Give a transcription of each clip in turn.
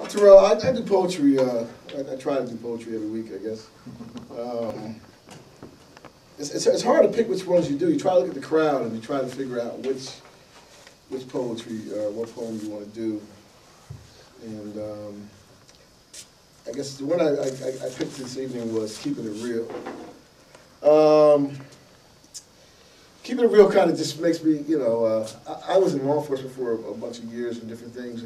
Terrell, I do poetry. I try to do poetry every week, I guess. It's hard to pick which ones you do. You try to look at the crowd and you try to figure out which poetry or what poem you want to do. And I guess the one I picked this evening was Keeping It Real. Keeping It Real kind of just makes me, you know, I was in law enforcement for a bunch of years and different things,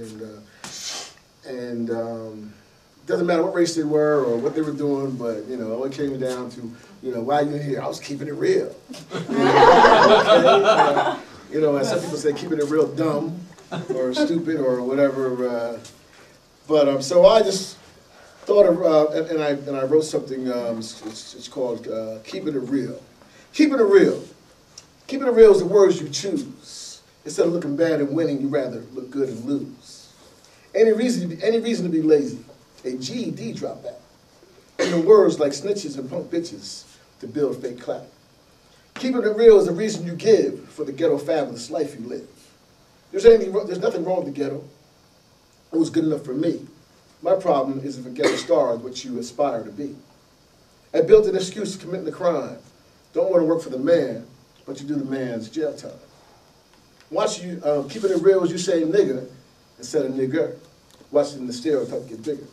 and it doesn't matter what race they were or what they were doing, but, you know, it came down to, you know, why are you here? I was keeping it real. Okay? You know, and some people say keeping it real dumb or stupid or whatever. So I just thought of, and I wrote something, it's called Keeping It Real. Keeping it real. Keeping it real is the words you choose. Instead of looking bad and winning, you rather look good and lose. Any reason to be lazy, a GED dropout. Even words like snitches and punk bitches to build fake clout. Keeping it real is the reason you give for the ghetto fabulous life you live. There's nothing wrong with the ghetto. It was good enough for me. My problem is if a ghetto star is what you aspire to be. I built an excuse to commit the crime. Don't want to work for the man, but you do the man's jail time. Watch you, keeping it real is you say nigga instead of nigger. Watching the stereotype get bigger.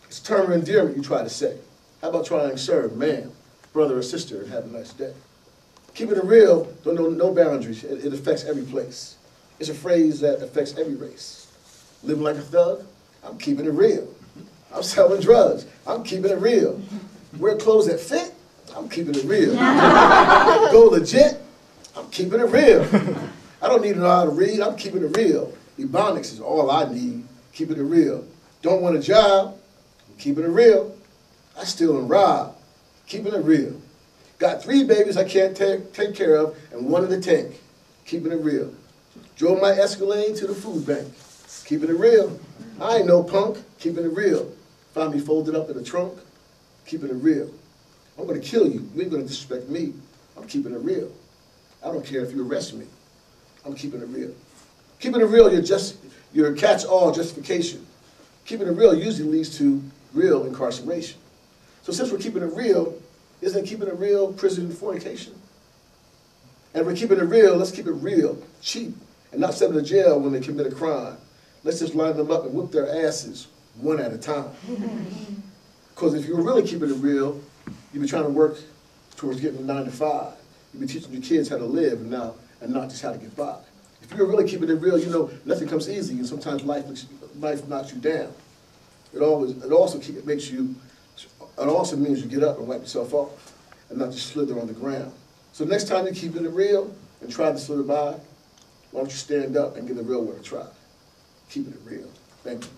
It's a term of endearment you try to say. How about trying sir, ma'am, brother or sister, and have a nice day? Keeping it real don't know no boundaries. It affects every place. It's a phrase that affects every race. Living like a thug, I'm keeping it real. I'm selling drugs, I'm keeping it real. Wear clothes that fit, I'm keeping it real. Go legit, I'm keeping it real. I don't need to know how to read, I'm keeping it real. Ebonics is all I need, keeping it real. Don't want a job, I'm keeping it real. I steal and rob, keeping it real. Got 3 babies I can't take care of and 1 in the tank, keeping it real. Drove my Escalade to the food bank, keeping it real. I ain't no punk, keeping it real. Found me folded up in the trunk, keeping it real. I'm gonna kill you, you ain't gonna disrespect me. I'm keeping it real. I don't care if you arrest me, I'm keeping it real. Keeping it real, your catch-all justification. Keeping it real usually leads to real incarceration. So since we're keeping it real, isn't keeping it real prison fornication? And if we're keeping it real, let's keep it real, cheap, and not send them to jail when they commit a crime. Let's just line them up and whip their asses one at a time. Because if you were really keeping it real, you'd be trying to work towards getting a 9 to 5. You'd be teaching your kids how to live and not just how to get by. If you're really keeping it real, you know nothing comes easy, and sometimes life knocks you down. It also means you get up and wipe yourself off and not just slither on the ground. So next time you're keeping it real and try to slither by, why don't you stand up and give the real world a try? Keeping it real. Thank you.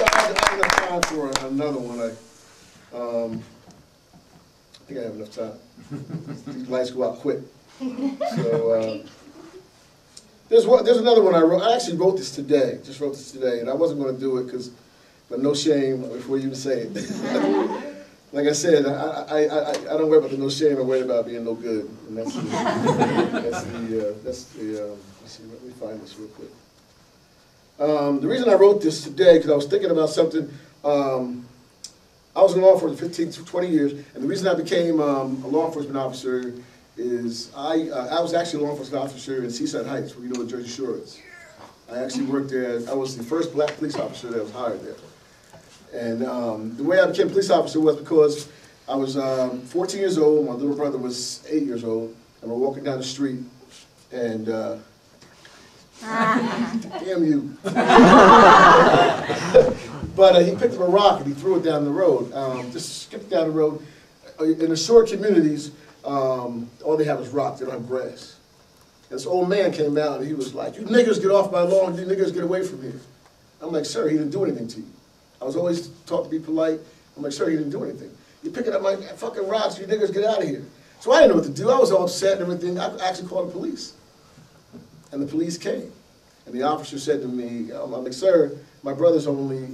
I have enough time for another one. I think I have enough time. These lights go out quick. So there's another one I wrote. I actually wrote this today. Just wrote this today, and I wasn't going to do it but no shame before you even say it. Like I said, I don't worry about the no shame. I worry about being no good, and let's see. Let me find this real quick. The reason I wrote this today because I was thinking about something. I was in law enforcement for 15 to 20 years, and the reason I became a law enforcement officer is I was actually a law enforcement officer in Seaside Heights, where you know what Jersey Shore is. I actually worked there. I was the first black police officer that was hired there. And the way I became a police officer was because I was 14 years old, my little brother was 8 years old, and we're walking down the street, and damn you. But he picked up a rock and he threw it down the road, just skipped down the road. In the short communities, all they have is rocks, they don't have grass. And this old man came out and he was like, "You niggers get off my lawn, you niggers get away from here." I'm like, "Sir, he didn't do anything to you." I was always taught to be polite. I'm like, "Sir, he didn't do anything. You're picking up my fucking rocks, you niggers get out of here." So I didn't know what to do. I was all upset and everything. I actually called the police. And the police came. And the officer said to me, I'm like, "Sir, my brother's only,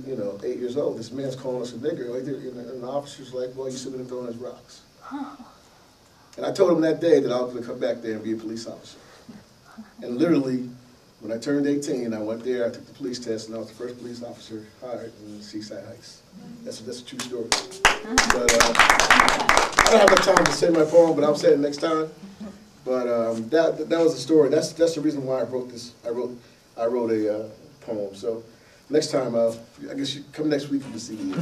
8 years old. This man's calling us a nigger." And the officer's like, "Well, you shouldn't have thrown his rocks." And I told him that day that I was going to come back there and be a police officer. And literally, when I turned 18, I went there, I took the police test, and I was the first police officer hired in Seaside Heights. That's a true story. But I don't have enough time to say my poem, but I'll say it next time. But that was the story. That's the reason why I wrote this. I wrote a poem. So next time, I guess you come next week you can see me.